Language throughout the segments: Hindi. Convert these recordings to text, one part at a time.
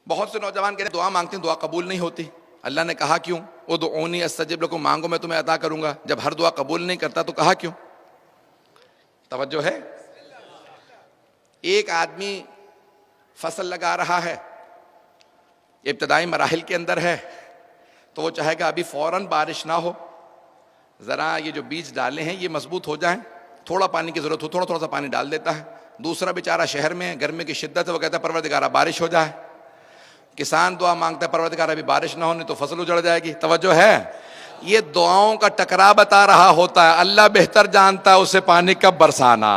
बहुत से नौजवान कहते हैं दुआ मांगते हैं, दुआ कबूल नहीं होती। अल्लाह ने कहा क्यों? उदऊनी अस्तजिब लकुम, मांगो मैं तुम्हें अता करूंगा। जब हर दुआ कबूल नहीं करता तो कहा क्यों? तवज्जो है। एक आदमी फसल लगा रहा है, इब्तदाई मराहिल के अंदर है, तो वो चाहेगा अभी फौरन बारिश ना हो, ज़रा ये जो बीज डाले हैं ये मजबूत हो जाएं, थोड़ा पानी की ज़रूरत हो थोड़ा थोड़ा सा पानी डाल देता है। दूसरा बेचारा शहर में गर्मी की शिद्दत है, वो कहता है परवरदिगारा बारिश हो जाए। किसान दुआ मांगता है परवरदिगारा अभी बारिश ना होने तो फसल उजड़ जाएगी। तवज्जो है। ये दुआओं का टकराव बता रहा होता है, अल्लाह बेहतर जानता है उसे पानी कब बरसाना।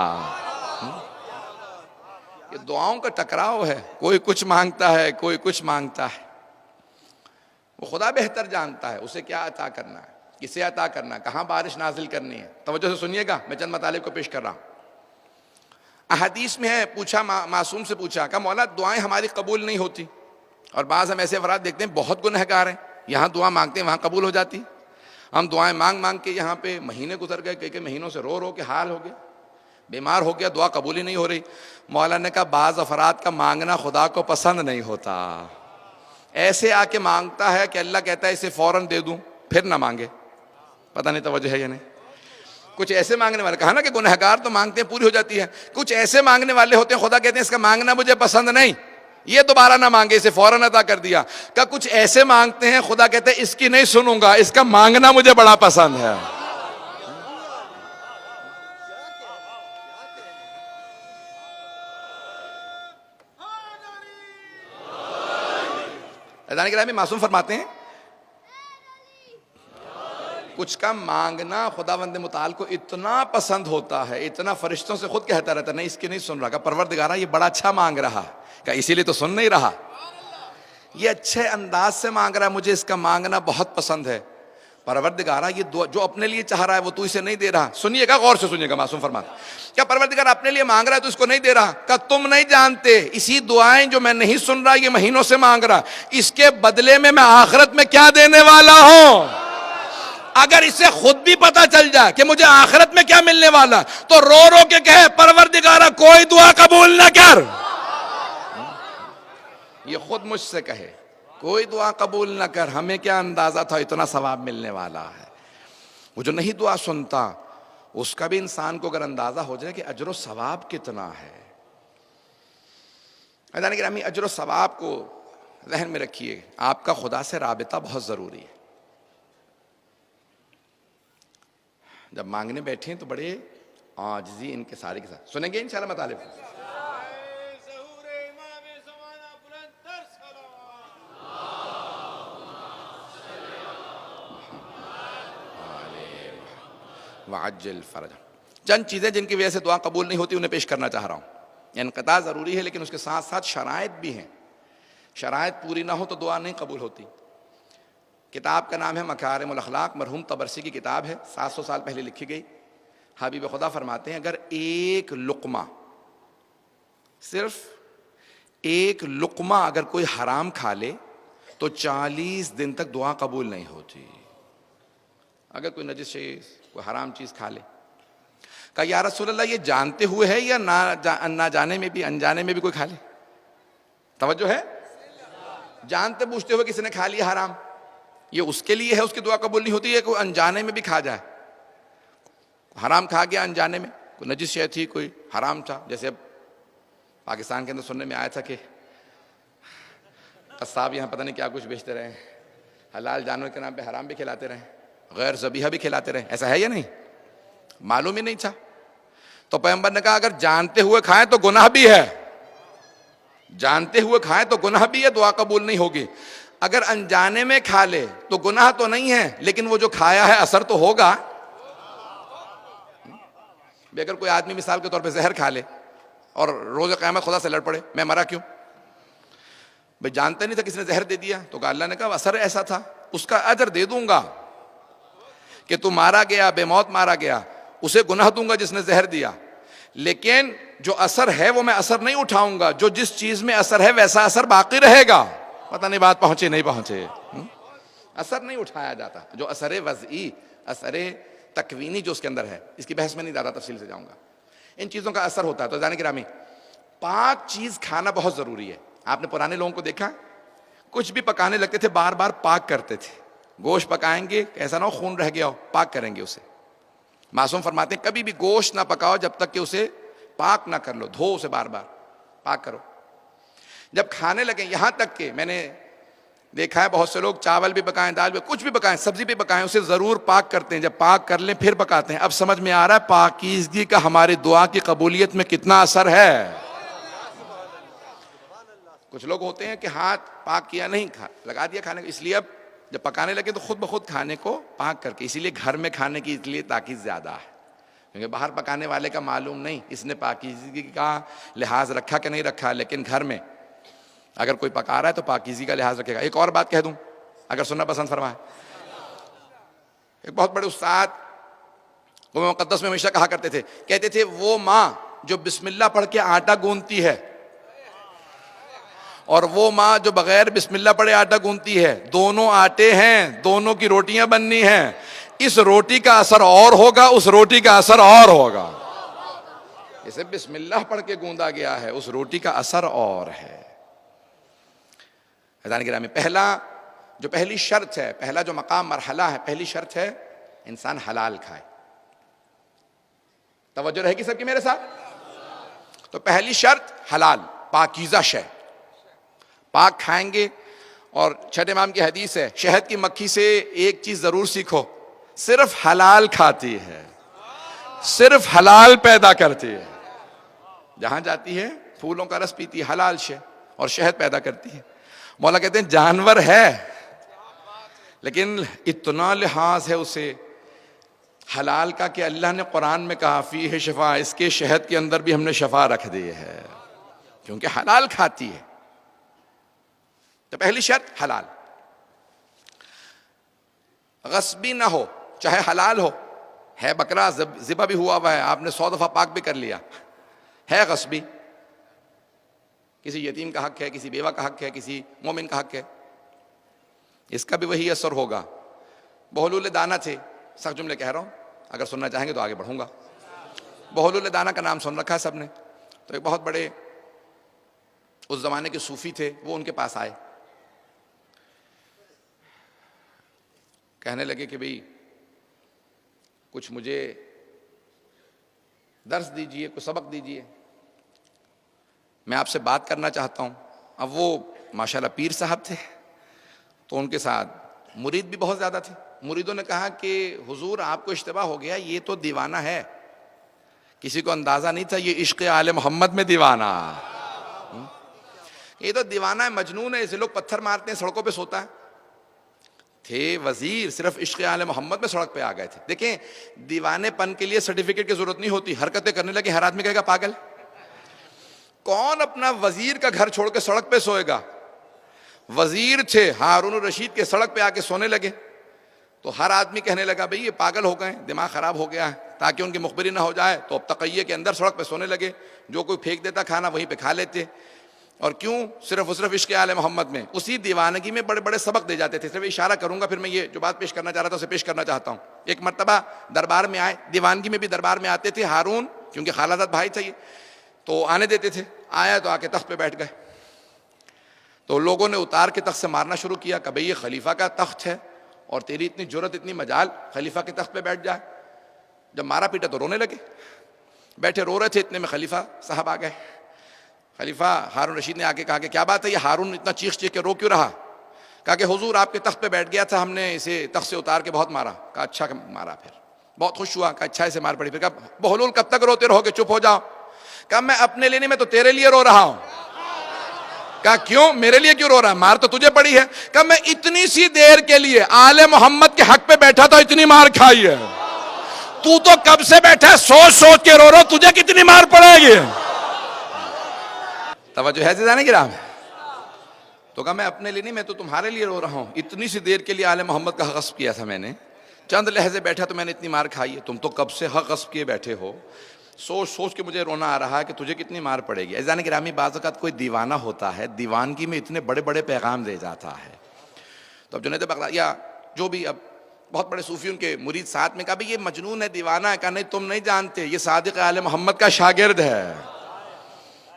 ये दुआओं का टकराव है, कोई कुछ मांगता है कोई कुछ मांगता है। वो खुदा बेहतर जानता है उसे क्या अता करना है, किसे अता करना है, कहाँ बारिश नाजिल करनी है। तवज्जो से सुनिएगा, मैं चंद मतालिब को पेश कर रहा हूँ। अहदीस में है, पूछा मासूम से पूछा, कहा मौला दुआएं हमारी कबूल नहीं होती, और बाज़ हम ऐसे अफराद देखते हैं बहुत गुनहगार हैं, यहाँ दुआ मांगते हैं वहाँ कबूल हो जाती। हम दुआएं मांग मांग के यहाँ पे महीने गुजर गए, कई कई महीनों से रो रो के हाल हो गया, बीमार हो गया, दुआ कबूल ही नहीं हो रही। मौला ने कहा बाज़ अफराद का मांगना खुदा को पसंद नहीं होता। ऐसे आके मांगता है कि अल्लाह कहता है इसे फ़ौरन दे दूँ, फिर ना मांगे। पता नहीं तवज्जो है या नहीं। कुछ ऐसे मांगने वाले, कहा ना कि गुनहगार तो मांगते हैं पूरी हो जाती है, कुछ ऐसे मांगने वाले होते हैं खुदा कहते हैं इसका मांगना मुझे पसंद नहीं, ये दोबारा ना मांगे, इसे फौरन अता कर दिया। क्या कुछ ऐसे मांगते हैं खुदा कहते हैं इसकी नहीं सुनूंगा, इसका मांगना मुझे बड़ा पसंद है। अज़ान गिरामी मासूम फरमाते हैं कुछ का मांगना खुदावंद मुताल को इतना पसंद होता है, इतना फरिश्तों से खुद कहता रहता नहीं इसकी नहीं सुन रहा। का परवरदिगारा ये बड़ा अच्छा मांग रहा, का इसीलिए तो सुन नहीं रहा, ये अच्छे अंदाज से मांग रहा है, मुझे इसका मांगना बहुत पसंद है। परवरदिगारा ये जो अपने लिए चाह रहा है वो तू इसे नहीं दे रहा। सुनिएगा, गौर से सुनिएगा, मासूम फरमाते क्या परवरदिगार अपने लिए मांग रहा है तो इसको नहीं दे रहा। क्या तुम नहीं जानते इसी दुआएं जो मैं नहीं सुन रहा ये महीनों से मांग रहा, इसके बदले में मैं आखिरत में क्या देने वाला हूं। अगर इसे खुद भी पता चल जाए कि मुझे आखिरत में क्या मिलने वाला, तो रो रो के कहे परवरदिगारा कोई दुआ कबूल न कर। ये खुद मुझसे कहे कोई दुआ कबूल न कर, हमें क्या अंदाजा था इतना सवाब मिलने वाला है। वो जो नहीं दुआ सुनता उसका भी इंसान को अगर अंदाजा हो जाए कि अजर सवाब कितना है। अज़ान गिरामी अजर सवाब को ज़हन में रखिए, आपका खुदा से राबिता बहुत ज़रूरी है। जब मांगने बैठे तो बड़े आजिज़ी इनके सारे के साथ सुनेंगे इंशाअल्लाह मतालिब। वाजिल फरज। चंद चीज़ें जिनकी वजह से दुआ कबूल नहीं होती उन्हें पेश करना चाह रहा हूँ। इनक़ता ज़रूरी है लेकिन उसके साथ साथ शराइत भी हैं, शराइत पूरी ना हो तो दुआ नहीं कबूल होती। किताब का नाम है मकारिमुल अखलाक, मरहूम तबरसी की किताब है, 700 साल पहले लिखी गई। हबीब खुदा फरमाते हैं अगर एक लुक़मा, सिर्फ एक लुक़मा अगर कोई हराम खा ले तो 40 दिन तक दुआ कबूल नहीं होती। अगर कोई नजिस चीज़, कोई हराम चीज़ खा ले, कहा या रसूल अल्लाह ये जानते हुए है या ना जाने में भी, अनजाने में भी कोई खा ले? तवज्जो है। जानते बूझते हुए किसी ने खा लिया हराम, ये उसके लिए है, उसकी दुआ कबूल नहीं होती है। कोई अनजाने में भी खा जाए, हराम खा गया अनजाने में, कोई नजिस शय थी, कोई हराम था, जैसे अब पाकिस्तान के अंदर सुनने में आया था कि कस्साब यहाँ पता नहीं क्या कुछ बेचते रहे, हलाल जानवर के नाम पे हराम भी खिलाते रहे, गैर ज़बीहा भी खिलाते रहे। ऐसा है या नहीं? मालूम ही नहीं था। तो पैगंबर ने कहा अगर जानते हुए खाएं तो गुनाह भी है, जानते हुए खाएं तो गुनाह भी है, दुआ कबूल नहीं होगी। अगर अनजाने में खा ले तो गुनाह तो नहीं है, लेकिन वो जो खाया है असर तो होगा। अगर कोई आदमी मिसाल के तौर पे जहर खा ले और रोज़ क़यामत खुदा से लड़ पड़े, मैं मरा क्यों? भाई जानते नहीं था किसने जहर दे दिया, तो अल्लाह ने कहा असर ऐसा था, उसका अजर दे दूंगा कि तू मारा गया, बेमौत मारा गया, उसे गुनाह दूंगा जिसने जहर दिया, लेकिन जो असर है वो मैं असर नहीं उठाऊंगा। जो जिस चीज में असर है वैसा असर बाकी रहेगा। पता नहीं बात पहुंचे नहीं पहुंचे। असर नहीं उठाया जाता, जो असर वज़ई, असर तकवीनी जो उसके अंदर है, इसकी बहस में नहीं ज़्यादा तफसील से जाऊंगा, इन चीज़ों का असर होता है। तो जाने गिरामी 5 चीज़ खाना बहुत ज़रूरी है। आपने पुराने लोगों को देखा कुछ भी पकाने लगते थे बार बार पाक करते थे। गोश्त पकाएंगे, ऐसा ना हो खून रह गया हो, पाक करेंगे उसे। मासूम फरमाते हैं कभी भी गोश्त ना पकाओ जब तक कि उसे पाक ना कर लो, धो उसे बार बार, पाक करो। जब खाने लगे, यहां तक कि मैंने देखा है बहुत से लोग चावल भी पकाएं, दाल भी, कुछ भी पकाएं, सब्जी भी पकाएं, उसे जरूर पाक करते हैं। जब पाक कर लें फिर पकाते हैं। अब समझ में आ रहा है पाकीज़गी का हमारी दुआ की कबूलियत में कितना असर है। कुछ लोग होते हैं कि हाथ पाक किया नहीं, खा लगा दिया खाने को, इसलिए अब जब पकाने लगे तो खुद ब खुद खाने को पाक करके, इसीलिए घर में खाने की इसलिए ताकीद ज्यादा है, क्योंकि बाहर पकाने वाले का मालूम नहीं इसने पाकीज़गी का लिहाज रखा कि नहीं रखा। लेकिन घर में अगर कोई पका रहा है तो पाकीज़गी का लिहाज रखेगा। एक और बात कह दूं, अगर सुनना पसंद फरमाए, एक बहुत बड़े उस्ताद वो मुक़द्दस में हमेशा कहा करते थे, कहते थे वो माँ जो बिस्मिल्लाह पढ़ के आटा गूंथती है और वो माँ जो बगैर बिस्मिल्लाह पढ़े आटा गूंथती है, दोनों आटे हैं, दोनों की रोटियां बननी हैं। इस रोटी का असर और होगा, उस रोटी का असर और होगा। इसे बिस्मिल्लाह पढ़ के गूंदा गया है, उस रोटी का असर और है। गिरामी, पहली शर्त है, पहला जो मकाम मरहला है, पहली शर्त है इंसान हलाल खाए। तवज्जो रहेगी सबकी मेरे साथ। तो पहली शर्त हलाल, पाकीज़ा शय, पाक खाएंगे। और छठे इमाम की हदीस है, शहद की मक्खी से एक चीज जरूर सीखो, सिर्फ हलाल खाती है, सिर्फ हलाल पैदा करती है। जहां जाती है फूलों का रस पीती है, हलाल शय, और शहद पैदा करती है। मौला कहते हैं जानवर है लेकिन इतना लिहाज है उसे हलाल का कि अल्लाह ने कुरान में कहा फी है शफा, इसके शहद के अंदर भी हमने शफा रख दी है, क्योंकि हलाल खाती है। तो पहली शर्त हलाल, गस्बी ना हो, चाहे हलाल हो, है बकरा ज़िबा भी हुआ है, आपने 100 दफा पाक भी कर लिया, है गस्बी, किसी यतीम का हक है, किसी बेवा का हक है, किसी मोमिन का हक है, इसका भी वही असर होगा। बहलूल दाना थे, सख्त जुमले कह रहा हूं, अगर सुनना चाहेंगे तो आगे बढ़ूंगा। बहलूल दाना का नाम सुन रखा है सबने। तो एक बहुत बड़े उस जमाने के सूफी थे, वो उनके पास आए, कहने लगे कि भाई कुछ मुझे दर्स दीजिए, कुछ सबक दीजिए, मैं आपसे बात करना चाहता हूं। अब वो माशाल्लाह पीर साहब थे, तो उनके साथ मुरीद भी बहुत ज्यादा थे। मुरीदों ने कहा कि हुजूर आपको इश्तिबा हो गया, ये तो दीवाना है, किसी को अंदाजा नहीं था ये इश्क़ आले मोहम्मद में दीवाना, ये तो दीवाना है, मजनून है, इसे लोग पत्थर मारते हैं, सड़कों पे सोता है। थे वजीर, सिर्फ इश्क़ आले मोहम्मद में सड़क पे आ गए थे। देखें, दीवानेपन के लिए सर्टिफिकेट की जरूरत नहीं होती, हरकतें करने लगे हर आदमी कहेगा पागल। कौन अपना वजीर का घर छोड़ के सड़क पे सोएगा? वजीर थे हारून रशीद के, सड़क पे आके सोने लगे, तो हर आदमी कहने लगा भाई ये पागल हो गए, दिमाग खराब हो गया है, ताकि उनकी मुखबिरी ना हो जाए। तो अब तकैये के अंदर सड़क पे सोने लगे, जो कोई फेंक देता खाना वहीं पे खा लेते। और क्यों? सिर्फ इश्क़ आले मोहम्मद में, उसी दीवानगी में बड़े बड़े सबक दे जाते थे। सिर्फ इशारा करूंगा, फिर मैं ये जो बात पेश करना चाह रहा था उसे पेश करना चाहता हूँ। एक मर्तबा दरबार में आए, दीवानगी में भी दरबार में आते थे हारून, क्योंकि खालाजाद भाई चाहिए तो आने देते थे। आया तो आके तख्त पे बैठ गए, तो लोगों ने उतार के तख्त से मारना शुरू किया कि भाई ये खलीफा का तख्त है और तेरी इतनी जुर्रत, इतनी मजाल, खलीफा के तख्त पे बैठ जाए। जब मारा पीटा तो रोने लगे, बैठे रो रहे थे, इतने में खलीफा साहब आ गए। खलीफा हारून रशीद ने आके कहा कि क्या बात है, ये हारून इतना चीख चीख के रो क्यों रहा? कहा कि हुजूर आपके तख्त पे बैठ गया था, हमने इसे तख्त से उतार के बहुत मारा। कहा अच्छा मारा? फिर बहुत खुश हुआ, कहा अच्छा इसे मार पड़ी। फिर कहा बहलूल कब तक रोते रहोगे, चुप हो जाओ। कहा मैं अपने लिए नहीं, मैं तो तेरे लिए रो रहा हूं। कहा क्यों, मेरे लिए क्यों रो रहा है, मार तो तुझे पड़ी है। कहा मैं इतनी सी देर के लिए आले मोहम्मद के हक पे बैठा था, इतनी मार खाई है, तू तो कब से बैठा है सोच सोच के रो रहा, तुझे कितनी मार पड़ेगी? तवज्जो है ज़िदाने गिराम। तो कहा मैं अपने लिए नहीं, मैं तो तुम्हारे लिए रो रहा हूं, इतनी सी देर के लिए आले मोहम्मद का हक गस्ब किया था मैंने, चंद लहजे बैठा तो मैंने इतनी मार खाई है, तुम तो कब से हक गस्ब किए बैठे हो, सोच सोच के मुझे रोना आ रहा है कि तुझे कितनी मार पड़ेगी। ऐज़ान गिरामी, बाज़ औक़ात कोई दीवाना होता है, दीवानगी में इतने बड़े बड़े पैगाम दे जाता है। तो अब जुनैद बगदादी या जो भी अब बहुत बड़े सूफी उनके मुरीद साथ में कहा भाई ये मजनून है, दीवाना है। कहा नहीं तुम नहीं जानते, ये सादिक आले मोहम्मद का शागिर्द है।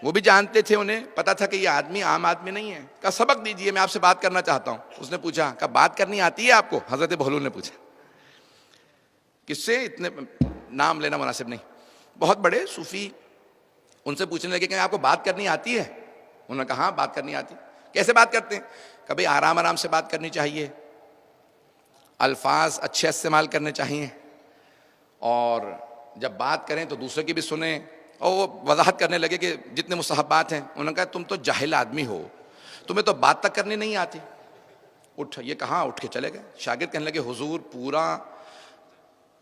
वो भी जानते थे, उन्हें पता था कि ये आदमी आम आदमी नहीं है। कहा सबक दीजिए, मैं आपसे बात करना चाहता हूँ। उसने पूछा, कहा बात करनी आती है आपको? हजरत बहलूल ने पूछा। किससे? इतने नाम लेना मुनासिब नहीं, बहुत बड़े सूफी। उनसे पूछने लगे कि आपको बात करनी आती है? उन्होंने कहा हाँ बात करनी आती। कैसे बात करते हैं? कभी आराम आराम से बात करनी चाहिए, अल्फाज अच्छे इस्तेमाल करने चाहिए, और जब बात करें तो दूसरे की भी सुने। और वो वजाहत करने लगे कि जितने मुस्तहब्बात हैं। उन्होंने कहा तुम तो जाहिल आदमी हो, तुम्हें तो बात तक करनी नहीं आती। उठ, ये कहाँ, उठ के चले गए। शागिर्द कहने लगे हुजूर पूरा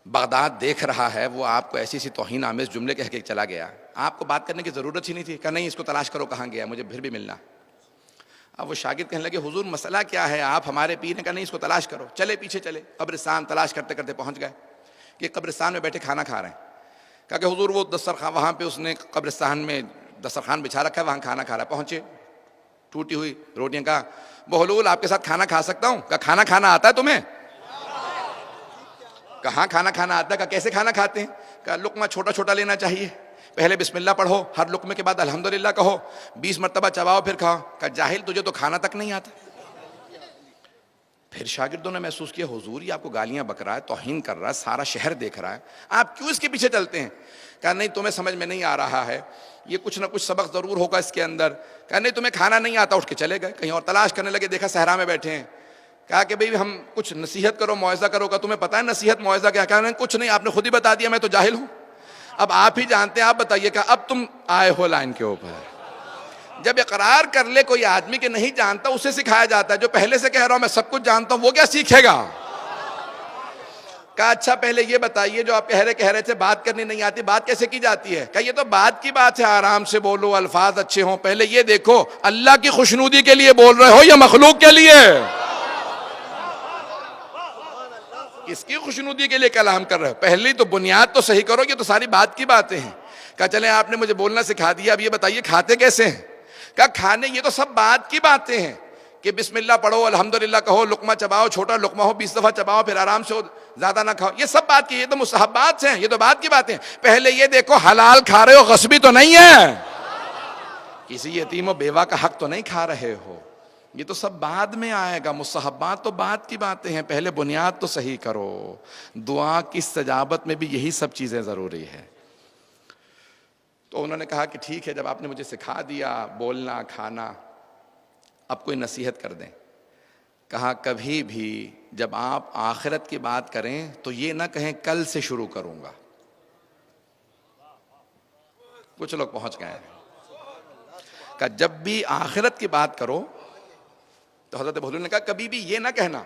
बगदाद देख रहा है, वो आपको ऐसी ऐसी तौहीन आमेज जुमले कह के चला गया, आपको बात करने की ज़रूरत ही नहीं थी। कहा नहीं, इसको तलाश करो कहाँ गया, मुझे फिर भी मिलना। अब वो शागिर्द कहने लगे हुजूर मसला क्या है, आप हमारे पीर हैं? का नहीं, इसको तलाश करो। चले पीछे चले, कब्रिस्तान तलाश करते करते पहुँच गए कि कब्रिस्तान में बैठे खाना खा रहे हैं। कहा कि हुजूर वो दस्तरखान, वहाँ पे उसने कब्रिस्तान में दस्तरखान बिछा रखा है, वहाँ खाना खा रहा है। पहुँचे, टूटी हुई रोटियाँ। कहा बहलूल आपके साथ खाना खा सकता हूँ? कहा खाना खाना आता है तुम्हें? कहाँ खाना खाना आता है? कहा कैसे खाना खाते हैं? कहा लुकमा छोटा छोटा लेना चाहिए, पहले बिस्मिल्लाह पढ़ो, हर लुकमे के बाद अल्हम्दुलिल्लाह कहो, 20 मरतबा चबाओ फिर खाओ। कहा जाहिल, तुझे तो खाना तक नहीं आता। फिर शागिर्दों ने महसूस किया हुजूर ये आपको गालियां बक रहा है, तौहीन कर रहा है, सारा शहर देख रहा है, आप क्यों इसके पीछे चलते हैं? कहा नहीं तुम्हें समझ में नहीं आ रहा है, ये कुछ ना कुछ सबक जरूर होगा इसके अंदर। कहा नहीं तुम्हें खाना नहीं आता। उठ के चले गए, कहीं और तलाश करने लगे, देखा सहरा में बैठे हैं। कहा कि भाई हम कुछ नसीहत करो, मौइज़ा करो। का तुम्हें पता है नसीहत मौइज़ा क्या? कहा नहीं कुछ नहीं, आपने खुद ही बता दिया, मैं तो जाहिल हूँ, अब आप ही जानते हैं, आप बताइए। कहा अब तुम आए हो लाइन के ऊपर। जब इकरार कर ले कोई आदमी के नहीं जानता, उसे सिखाया जाता है। जो पहले से कह रहा हूं मैं सब कुछ जानता हूं, वो क्या सीखेगा? कहा अच्छा पहले ये बताइए, जो आप कह रहे थे बात करनी नहीं आती, बात कैसे की जाती है? कहा ये तो बात की बात है, आराम से बोलो, अल्फाज अच्छे हों। पहले ये देखो अल्लाह की खुशनुदी के लिए बोल रहे हो या मखलूक के लिए? किसकी खुशनुदी के लिए कलाम कर रहे हो? पहली तो बुनियाद तो सही करो, ये तो सारी बात की बातें हैं। कहा चले आपने मुझे बोलना सिखा दिया, अब ये बताइए खाते कैसे हैं? कहा खाने ये तो सब बात की बातें हैं कि बिस्मिल्लाह पढ़ो, अल्हम्दुलिल्लाह कहो, लुकमा चबाओ, छोटा लुकमा हो 20 दफा चबाओ, फिर आराम से हो, ज्यादा ना खाओ। ये सब बात की, ये तो मुस्तहब्बात हैं, ये तो बात की बातें हैं। पहले ये देखो हलाल खा रहे हो, गस्बी तो नहीं है, किसी यतीम और बेवा का हक तो नहीं खा रहे हो। ये तो सब बाद में आएगा, मुस्तहब्बात तो बात की बातें हैं, पहले बुनियाद तो सही करो। दुआ की इस्तजाबत में भी यही सब चीजें जरूरी है। तो उन्होंने कहा कि ठीक है, जब आपने मुझे सिखा दिया बोलना खाना, अब कोई नसीहत कर दें। कहा कभी भी जब आप आखिरत की बात करें तो ये ना कहें कल से शुरू करूंगा। कुछ लोग पहुंच गए हैं। कहा जब भी आखिरत की बात करो, तो हजरत बहलूल ने कहा कभी भी ये ना कहना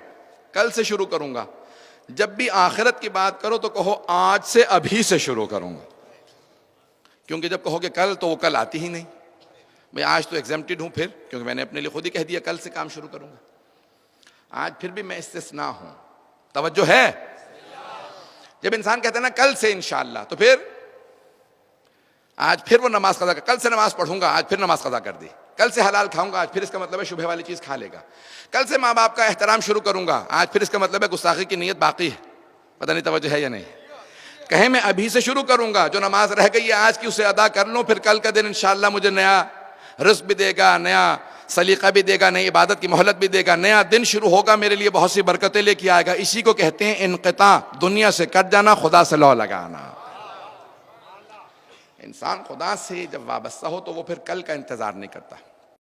कल से शुरू करूंगा, जब भी आखिरत की बात करो तो कहो आज से, अभी से शुरू करूंगा। क्योंकि जब कहोगे कल तो वो कल आती ही नहीं। मैं आज तो एग्जेम्प्टेड हूं, फिर क्योंकि मैंने अपने लिए खुद ही कह दिया कल से काम शुरू करूंगा। आज फिर भी मैं इस्तिस्ना हूं, तवज्जो है? जब इंसान कहता है ना कल से इंशाअल्लाह, तो फिर आज फिर वो नमाज कज़ा कर, कल से नमाज पढ़ूंगा, आज फिर नमाज कज़ा कर दी। कल से हलाल खाऊंगा, आज फिर इसका मतलब है शुबह वाली चीज खा लेगा। कल से माँ बाप का एहतराम शुरू करूंगा, आज फिर इसका मतलब है गुस्ताखी की नीयत बाकी है। पता नहीं तवज्जो है या नहीं? कहे मैं अभी से शुरू करूंगा, जो नमाज रह गई है आज की उसे अदा कर लूं, फिर कल का दिन इंशाअल्लाह मुझे नया रिज़्क़ भी देगा, नया सलीका भी देगा, नई इबादत की मोहलत भी देगा, नया दिन शुरू होगा, मेरे लिए बहुत सी बरकतें लेके आएगा। इसी को कहते हैं इनक़िता, दुनिया से कट जाना, खुदा से लौ लगाना। इंसान खुदा से जब वाबस्ता हो तो वो फिर कल का इंतजार नहीं करता।